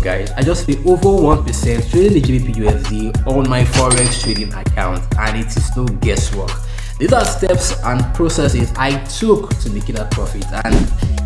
guys, I just made over 1% trading the GBP USD on my Forex trading account, and it is no guesswork. These are steps and processes I took to making that profit, and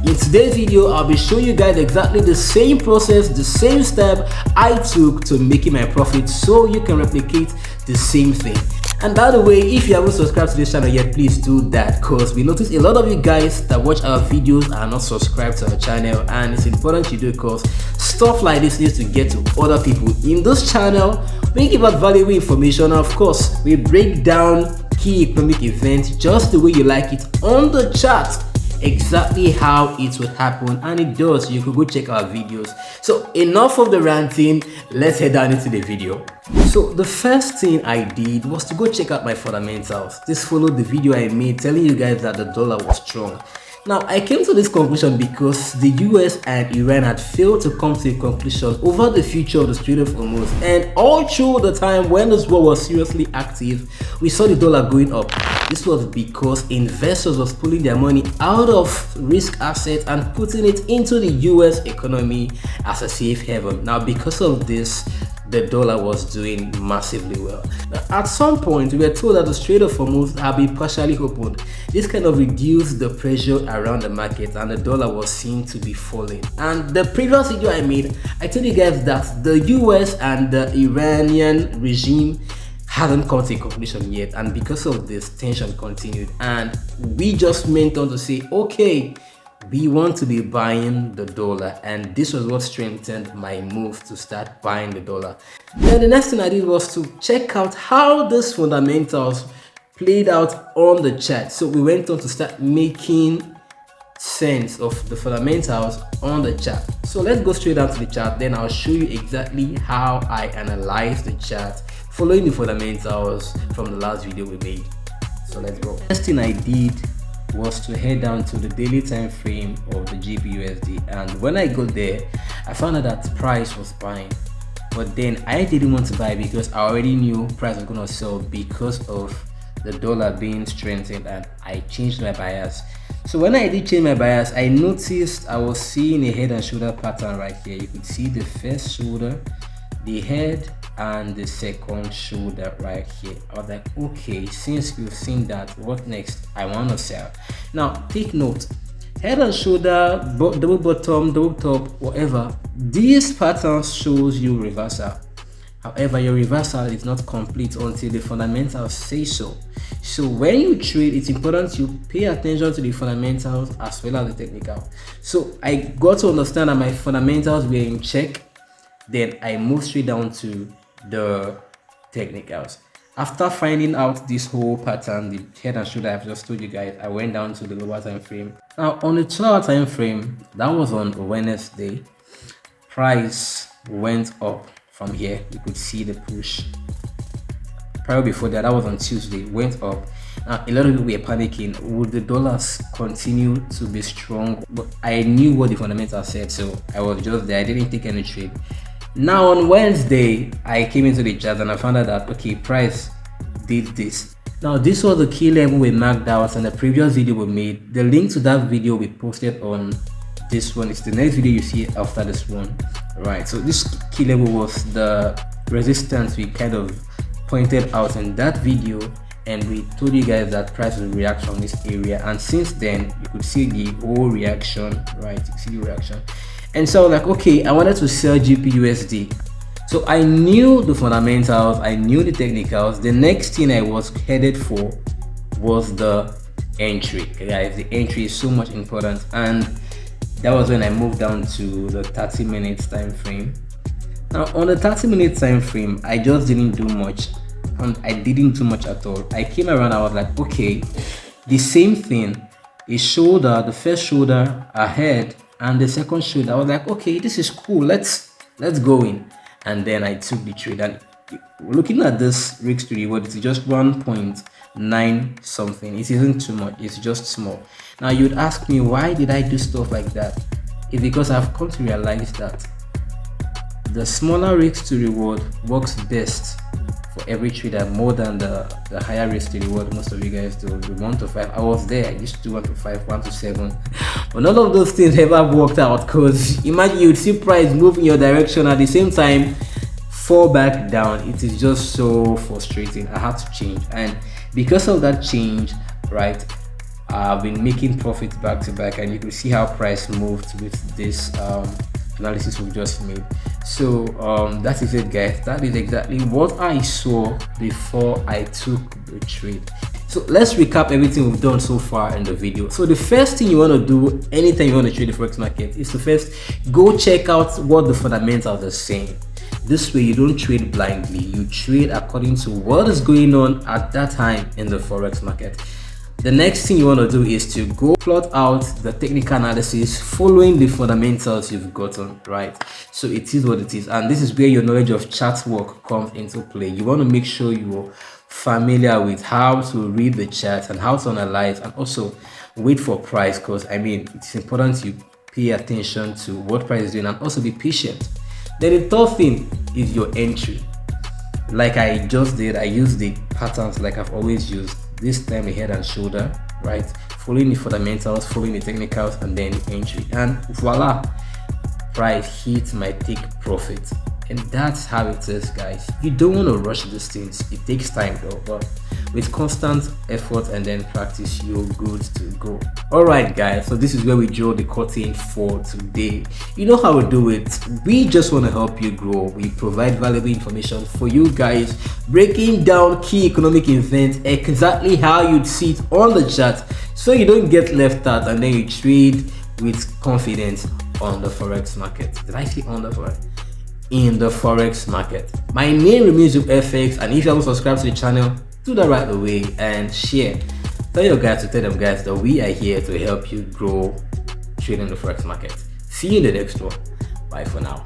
in today's video I'll be showing you guys exactly the same process, the same step I took to making my profit, so you can replicate the same thing. And by the way, if you haven't subscribed to this channel yet, please do that, because we notice a lot of you guys that watch our videos are not subscribed to our channel, and it's important you do, because stuff like this needs to get to other people. In this channel, we give out valuable information. Of course, we break down key economic events just the way you like it on the chart, exactly how it would happen, and it does. You could go check our videos. So enough of the ranting, let's head down into the video. So the first thing I did was to go check out my fundamentals. This followed the video I made telling you guys that the dollar was strong. Now, I came to this conclusion because the US and Iran had failed to come to a conclusion over the future of the Strait of Hormuz, and all through the time when this war was seriously active, we saw the dollar going up. This was because investors was pulling their money out of risk assets and putting it into the US economy as a safe haven. Now, because of this, the dollar was doing massively well. Now, at some point, we were told that the Strait of Hormuz had been partially opened. This kind of reduced the pressure around the market, and the dollar was seen to be falling. And the previous video I made, I told you guys that the US and the Iranian regime hadn't come to a conclusion yet, and because of this, tension continued, and we just went on to say, okay, we want to be buying the dollar, and this was what strengthened my move to start buying the dollar. Then the next thing I did was to check out how these fundamentals played out on the chart. So we went on to start making sense of the fundamentals on the chart. So let's go straight down to the chart, then I'll show you exactly how I analyze the chart following the fundamentals from the last video we made. So let's go. First thing I did was to head down to the daily time frame of the GBP/USD, and when I got there, I found out that price was buying, but then I didn't want to buy because I already knew price was gonna sell because of the dollar being strengthened, and I changed my bias. So when I did change my bias, I noticed I was seeing a head and shoulder pattern right here. You could see the first shoulder, the head, and the second shoulder right here. I was like, okay, since you've seen that, what next? I want to sell. Now take note, head and shoulder, double bottom, double top, whatever, these patterns shows you reversal. However, your reversal is not complete until the fundamentals say so. So when you trade, it's important you pay attention to the fundamentals as well as the technical. So I got to understand that my fundamentals were in check, then I moved straight down to the technicals. After finding out this whole pattern, the head and shoulder I've just told you guys, I went down to the lower time frame. Now on the 2-hour time frame, that was on Wednesday, price went up from here. You could see the push. Prior before that, that was on Tuesday, went up. Now a lot of people were panicking, would the dollars continue to be strong? But I knew what the fundamentals said, so I was just there. I didn't take any trade. Now on Wednesday, I came into the chart and I found out that, okay, price did this. Now this was the key level we marked out in the previous video we made. The link to that video we posted on this one. It's the next video you see after this one, right? So this key level was the resistance we kind of pointed out in that video, and we told you guys that price will react from this area, and since then you could see the whole reaction, right? You see the reaction. And so like, okay, I wanted to sell GBP/USD. So I knew the fundamentals, I knew the technicals. The next thing I was headed for was the entry. Guys, the entry is so much important, and that was when I moved down to the 30 minutes time frame. Now on the 30-minute time frame, I just didn't do much, and I didn't do much at all. I came around, I was like, okay, the same thing, a shoulder, the first shoulder, ahead, and the second shoulder. I was like, okay, this is cool, let's go in. And then I took the trade, and looking at this risk to reward, it's just 1.9 something. It isn't too much, it's just small. Now you'd ask me, why did I do stuff like that? It's because I've come to realize that the smaller risk to reward works best for every trader, more than the higher risk to reward most of you guys do. The 1 to 5, I was there. I used to do 1 to 5, 1 to 7, but none of those things ever worked out, because imagine you'd see price move in your direction at the same time fall back down. It is just so frustrating. I had to change, and because of that change, right, I've been making profits back to back, and you can see how price moved with this analysis we just made. So that is it, guys. That is exactly what I saw before I took the trade. So let's recap everything we've done so far in the video. So the first thing you want to do anytime you want to trade the forex market is to first go check out what the fundamentals are saying. This way you don't trade blindly, you trade according to what is going on at that time in the forex market. The next thing you want to do is to go plot out the technical analysis following the fundamentals you've gotten, right? So it is what it is, and this is where your knowledge of chart work comes into play. You want to make sure you're familiar with how to read the chart and how to analyze, and also wait for price, because I mean it's important you pay attention to what price is doing and also be patient. Then the third thing is your entry. Like I just did, I used the patterns like I've always used. This time a head and shoulder, right? Following the fundamentals, following the technicals, and then the entry, and voila, price hit my take profit. And that's how it is, guys. You don't want to rush these things. It takes time though, but with constant effort and then practice, you're good to go. All right, guys, so this is where we draw the curtain for today. You know how we do it. We just want to help you grow. We provide valuable information for you guys, breaking down key economic events exactly how you'd see it on the chart, so you don't get left out and then you trade with confidence on the forex market. Did I say on the forex? In the forex market. My name remains Zukofx, and if you haven't subscribed to the channel, do that right away and share. Tell your guys to tell them guys that we are here to help you grow trading the forex market. See you in the next one. Bye for now.